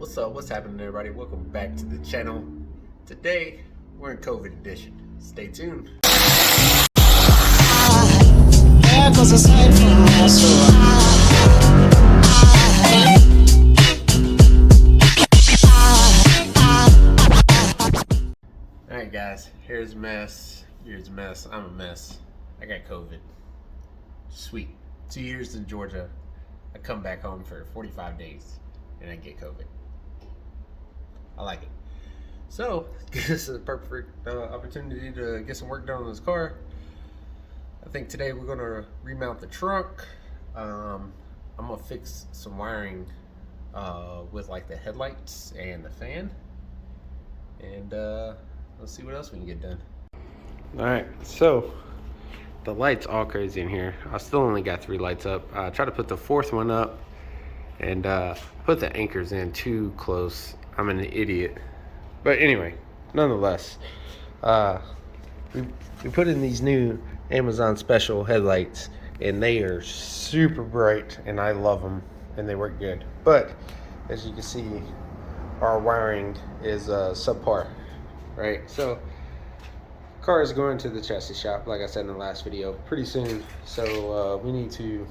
What's up? What's happening, everybody? Welcome back to the channel. Today, we're in COVID edition. Stay tuned. Alright guys, here's a mess. Here's a mess. I'm a mess. I got COVID. Sweet. 2 years in Georgia. I come back home for 45 days and I get COVID. I like it. So, this is a perfect opportunity to get some work done on this car. I think today we're going to remount the trunk. I'm going to fix some wiring with like the headlights and the fan. And let's see what else we can get done. Alright, so the light's all crazy in here. I still only got 3 lights up. I tried to put the 4th one up and put the anchors in too close. I'm an idiot. But anyway, nonetheless, we put in these new Amazon special headlights and they are super bright and I love them and they work good. But as you can see, our wiring is subpar, right? So car is going to the chassis shop, like I said in the last video, pretty soon. So we need to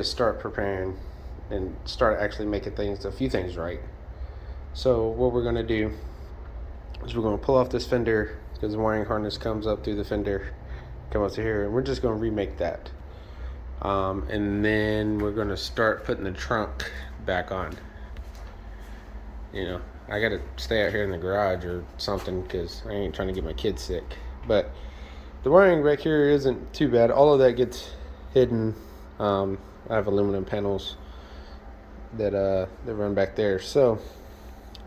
start preparing and start actually making a few things right. So what we're going to do is we're going to pull off this fender because the wiring harness comes up through the fender, come up to here, and we're just going to remake that. And then we're going to start putting the trunk back on. You know, I got to stay out here in the garage or something because I ain't trying to get my kids sick. But the wiring back here isn't too bad. All of that gets hidden. I have aluminum panels that run back there. So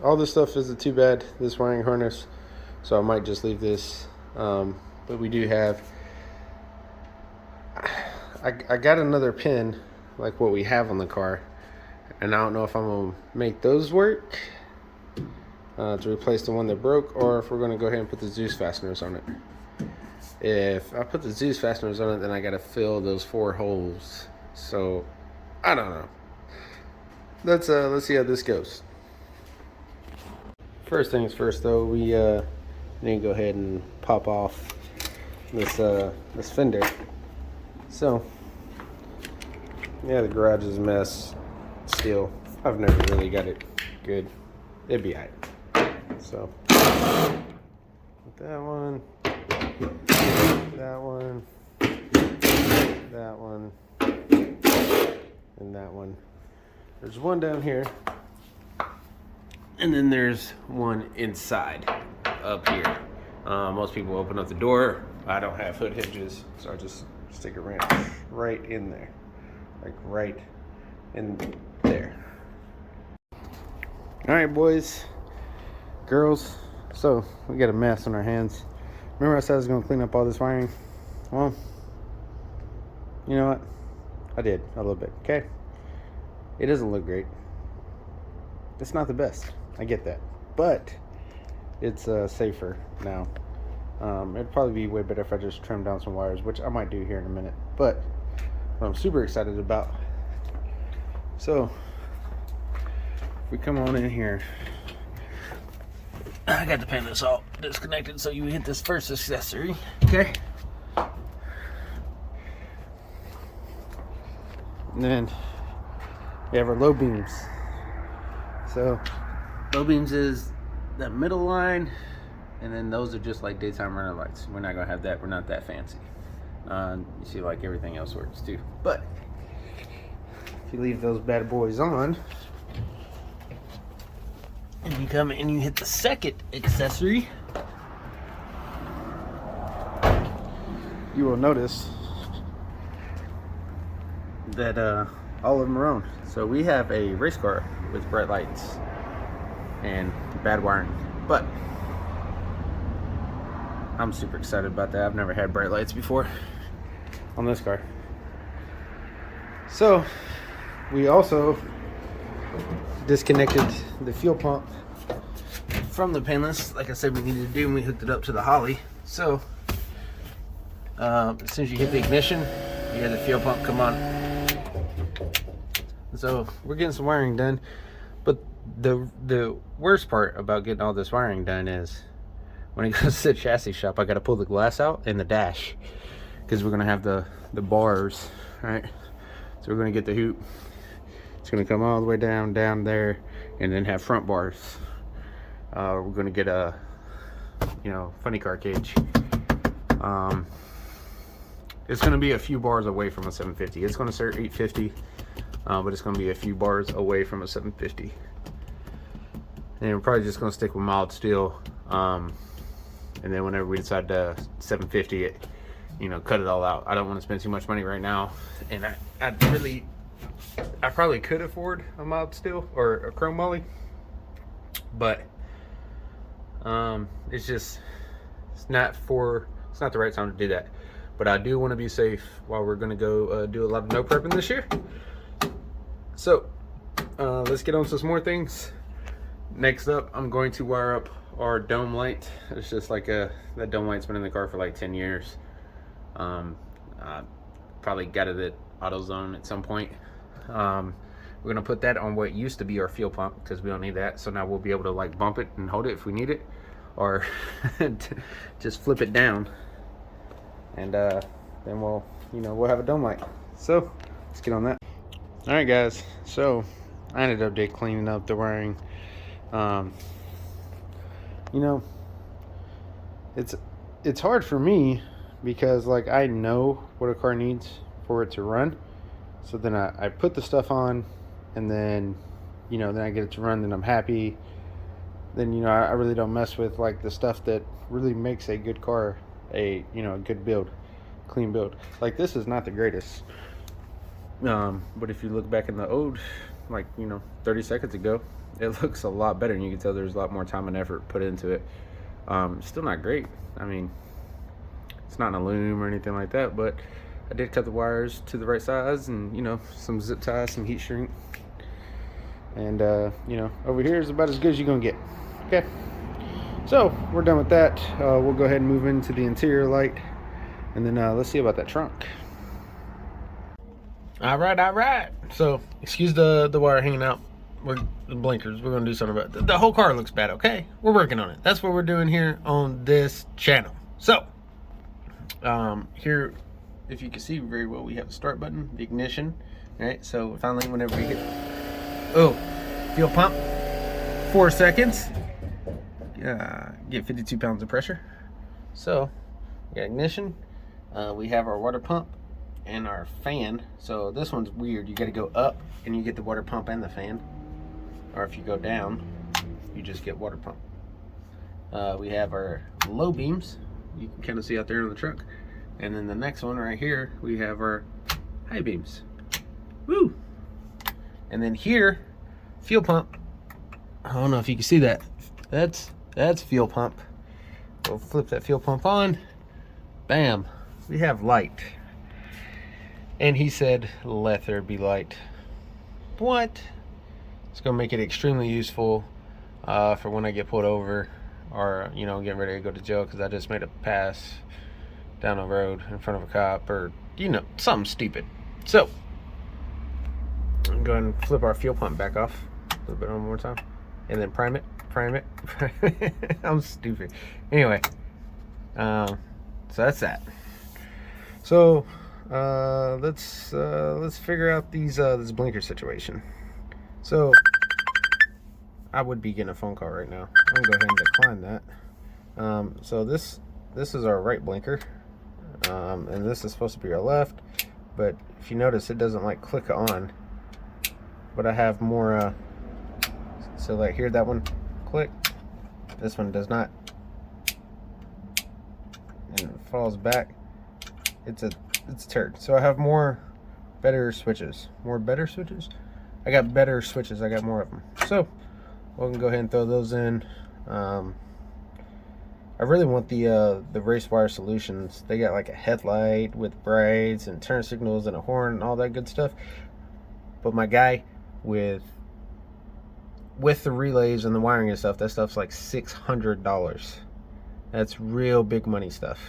all this stuff isn't too bad, this wiring harness. So I might just leave this. But we do have, I got another pin like what we have on the car. And I don't know if I'm going to make those work to replace the one that broke, or if we're going to go ahead and put the Zeus fasteners on it. If I put the Zeus fasteners on it, then I got to fill those 4 holes. So I don't know. Let's see how this goes. First things first, though, we need to go ahead and pop off this fender. So yeah, the garage is a mess. Still, I've never really got it good. It'd be alright. So that one, that one, that one, and that one. There's one down here, and then there's one inside up here. Most people open up the door. I don't have hood hinges, so I just stick a wrench right in there, like right in there. All right, boys, girls. So we got a mess on our hands. Remember I said I was going to clean up all this wiring? Well, you know what? I did a little bit. Okay. It doesn't look great. It's not the best. I get that, but it's safer now. It'd probably be way better if I just trimmed down some wires, which I might do here in a minute. But what I'm super excited about. So we come on in here. I got the panels all disconnected, so you hit this first accessory. Okay. And then we have our low beams. So low beams is that middle line, and then those are just like daytime runner lights. We're not gonna have that. We're not that fancy. You see, like everything else works too. But if you leave those bad boys on, and you come and you hit the second accessory, you will notice that all of them are on. So we have a race car with bright lights and bad wiring, but I'm super excited about that. I've never had bright lights before on this car. So we also disconnected the fuel pump from the pinless, like I said we needed to do, and we hooked it up to the Holly. So as soon as you hit the ignition, you hear the fuel pump come on. So we're getting some wiring done. But the worst part about getting all this wiring done is when it goes to the chassis shop, I got to pull the glass out and the dash, because we're going to have the bars, right? So we're going to get the hoop. It's going to come all the way down there, and then have front bars. We're going to get a, funny car cage. It's going to be a few bars away from a 750. It's going to start 850, but it's going to be a few bars away from a 750. And we're probably just going to stick with mild steel. And then whenever we decide to 750 it, cut it all out. I don't want to spend too much money right now, and I probably could afford a mild steel or a chrome moly, but it's not the right time to do that. But I do want to be safe while we're going to go do a lot of no prepping this year. So let's get on to some more things. Next up, I'm going to wire up our dome light. It's just like that dome light's been in the car for like 10 years. I probably got it at AutoZone at some point. We're gonna put that on what used to be our fuel pump, because we don't need that. So now we'll be able to like bump it and hold it if we need it, or just flip it down, and then we'll have a dome light. So let's get on that. All right, guys. So I ended up cleaning up the wiring. It's hard for me because like I know what a car needs for it to run. So then I put the stuff on, and then then I get it to run, then I'm happy. Then I really don't mess with like the stuff that really makes a good car a good build, clean build. Like this is not the greatest. But if you look back in the old, like 30 seconds ago, it looks a lot better, and you can tell there's a lot more time and effort put into it. Still not great. I mean, it's not an aluminum or anything like that, but I did cut the wires to the right size, and some zip ties, some heat shrink, and over here is about as good as you're gonna get. Okay, so we're done with that. We'll go ahead and move into the interior light, and then let's see about that trunk. All right. So excuse the wire hanging out. The blinkers. We're gonna do something about it. The whole car looks bad. Okay, we're working on it. That's what we're doing here on this channel. So here, if you can see very well, we have the start button, the ignition. All right, so finally, whenever we get fuel pump, 4 seconds, get 52 pounds of pressure. So we got ignition. We have our water pump and our fan. So this one's weird. You got to go up and you get the water pump and the fan, or if you go down, you just get water pump. We have our low beams. You can kind of see out there in the truck. And then the next one right here, we have our high beams. Woo! And then here, fuel pump. I don't know if you can see that. That's fuel pump. We'll flip that fuel pump on. Bam! We have light. And he said, "Let there be light." What? It's gonna make it extremely useful for when I get pulled over, or getting ready to go to jail because I just made a pass down the road in front of a cop, or something stupid. So I'm going to flip our fuel pump back off a little bit one more time, and then prime it. I'm stupid. Anyway, so that's that. So let's figure out this blinker situation. So I would be getting a phone call right now. I'm gonna go ahead and decline that. So this is our right blinker, and this is supposed to be our left. But if you notice, it doesn't like click on. But I have more. So like here, that one click. This one does not, and it falls back. It's a turd. So I have better switches. I got better switches. I got more of them. So we can go ahead and throw those in. I really want the race wire solutions. They got like a headlight with brights and turn signals and a horn and all that good stuff. But my guy with the relays and the wiring and stuff, that stuff's like $600. That's real big money stuff.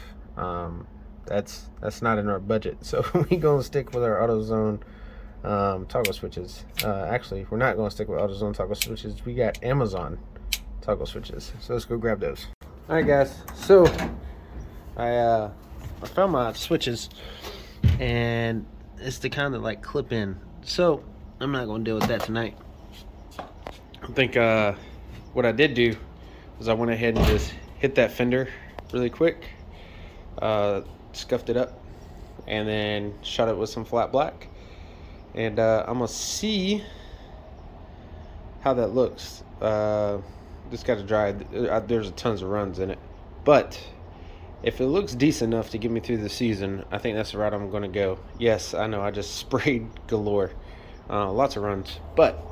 That's not in our budget. So we gonna stick with our AutoZone toggle switches. Actually, we're not going to stick with AutoZone toggle switches. We got Amazon toggle switches. So let's go grab those. All right, guys. So I found my switches, and it's the kind that like clip in. So I'm not going to deal with that tonight. I think what I did do was I went ahead and just hit that fender really quick, scuffed it up, and then shot it with some flat black. And I'm gonna see how that looks. Just got to dry. There's tons of runs in it, but if it looks decent enough to get me through the season, I think that's the route I'm going to go. Yes, I know I just sprayed galore, lots of runs, but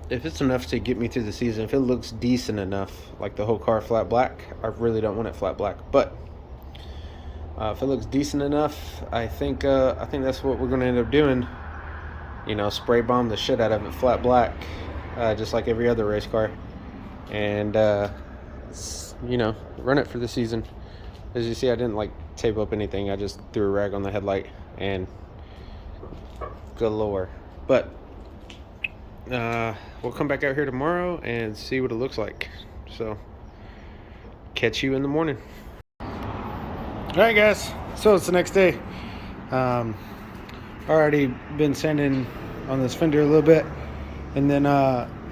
if it's enough to get me through the season, if it looks decent enough, like the whole car flat black, I really don't want it flat black, but if it looks decent enough, I think that's what we're going to end up doing. You know, spray bomb the shit out of it flat black, just like every other race car, and you know, run it for the season. As you see, I didn't like tape up anything. I just threw a rag on the headlight and galore. But we'll come back out here tomorrow and see what it looks like. So catch you in the morning. All right, guys. So it's the next day. Already been sanding on this fender a little bit, and then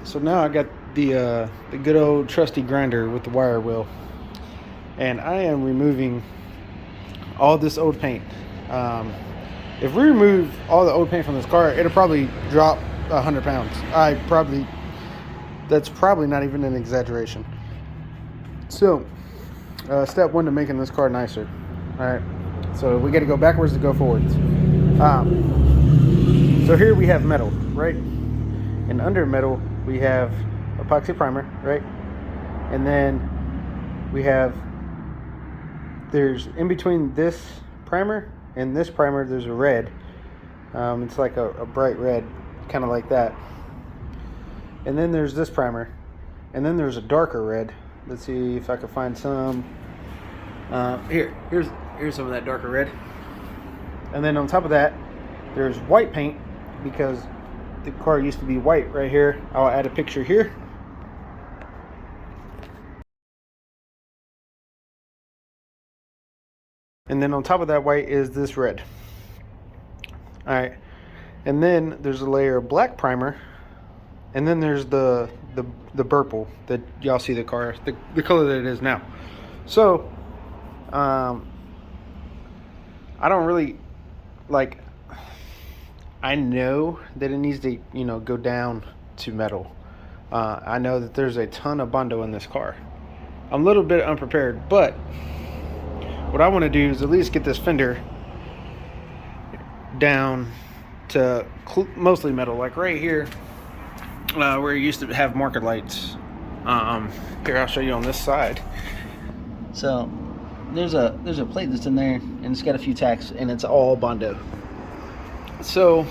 so now I got the good old trusty grinder with the wire wheel, and I am removing all this old paint. If we remove all the old paint from this car, it'll probably drop 100 pounds. That's probably not even an exaggeration. So step one to making this car nicer. All right, so we got to go backwards to go forwards. So here we have metal, right? And under metal we have epoxy primer, right? And then we have, there's in between this primer and this primer, there's a red. It's like a bright red, kind of like that. And then there's this primer, and then there's a darker red. Let's see if I can find some. Here's some of that darker red. And then on top of that, there's white paint, because the car used to be white right here. I'll add a picture here. And then on top of that white is this red. All right. And then there's a layer of black primer. And then there's the purple that y'all see the car, the color that it is now. So, I don't really, like, I know that it needs to, you know, go down to metal. I know that there's a ton of Bondo in this car. I'm a little bit unprepared, but what I want to do is at least get this fender down to mostly metal, like right here, where it used to have marker lights. Here, I'll show you on this side. So there's a plate that's in there, and it's got a few tacks, and it's all Bondo. So,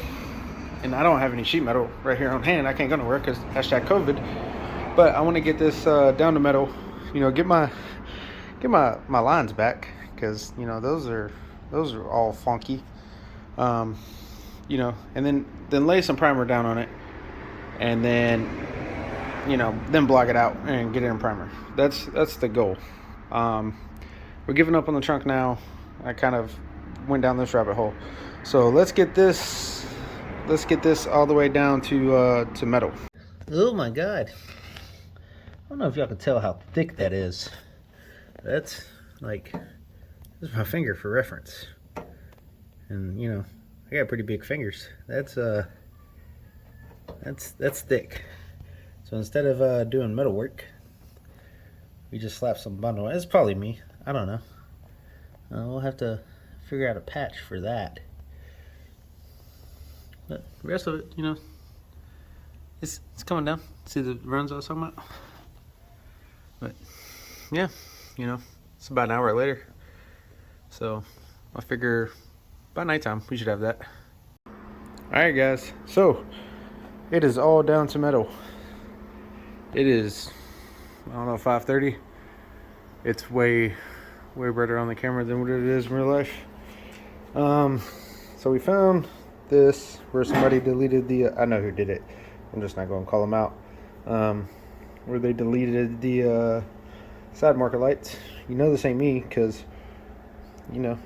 and I don't have any sheet metal right here on hand. I can't go nowhere because #COVID. But I want to get this down to metal. You know, get my lines back, because you know those are all funky. You know, and then lay some primer down on it, and then, you know, then block it out and get it in primer. That's the goal. We're giving up on the trunk now. I kind of went down this rabbit hole. So let's get this all the way down to metal. Oh my God. I don't know if y'all can tell how thick that is. That's like, this is my finger for reference. And you know, I got pretty big fingers. That's thick. So instead of doing metal work, we just slap some Bondo. It's probably me. I don't know. We'll have to figure out a patch for that. But the rest of it, you know, it's coming down. See the runs I was talking about? But yeah, you know, it's about an hour later. So I figure by nighttime we should have that. Alright guys, so it is all down to metal. It is, I don't know, 5:30. It's way brighter on the camera than what it is in real life. So we found this where somebody deleted the, I know who did it, I'm just not going to call them out, where they deleted the side marker lights. You know this ain't me, because, you know,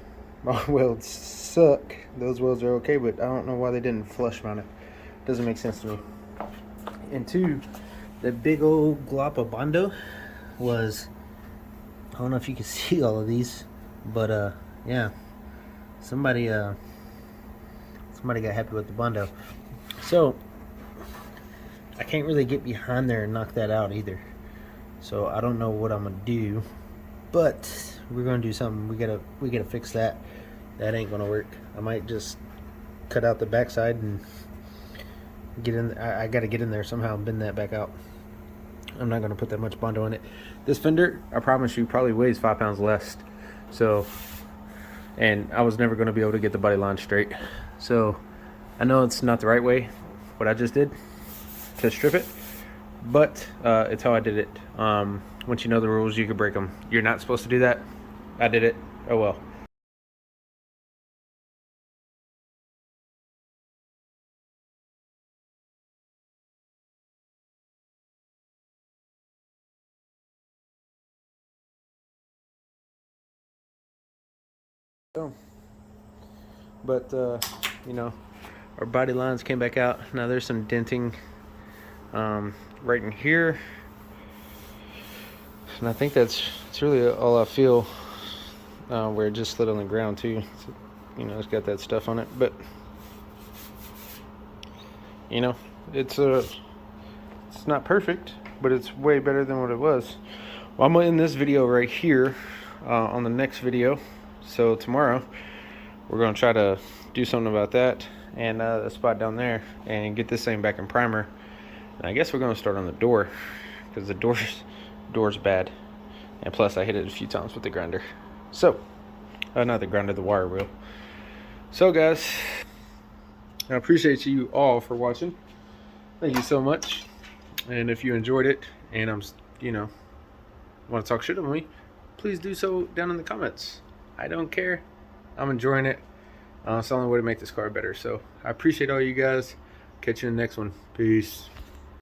my welds suck. Those welds are okay, but I don't know why they didn't flush mount it. Doesn't make sense to me. And two, the big old glop of Bondo was, I don't know if you can see all of these, but yeah, somebody got happy with the Bondo. So I can't really get behind there and knock that out either. So I don't know what I'm gonna do, but we're gonna do something. We gotta fix that. That ain't gonna work. I might just cut out the backside and get in. I gotta get in there somehow and bend that back out. I'm not gonna put that much Bondo in it. This fender, I promise you, probably weighs 5 pounds less. So, and I was never gonna be able to get the body line straight. So I know it's not the right way, what I just did, to strip it, but it's how I did it. Once you know the rules, you can break them. You're not supposed to do that. I did it. Oh well. But you know, our body lines came back out. Now there's some denting right in here, and I think that's really all I feel, where it just slid on the ground too. So, you know, it's got that stuff on it, but you know, it's not perfect, but it's way better than what it was. Well, I'm gonna end this video right here. On the next video, so tomorrow, we're gonna try to do something about that and the spot down there, and get this thing back in primer. And I guess we're gonna start on the door, because the door's bad, and plus I hit it a few times with the grinder. So not the grinder, the wire wheel. So guys, I appreciate you all for watching. Thank you so much. And if you enjoyed it and you know, want to talk shit on me, please do so down in the comments. I don't care. I'm enjoying it. It's the only way to make this car better. So I appreciate all you guys. Catch you in the next one. Peace.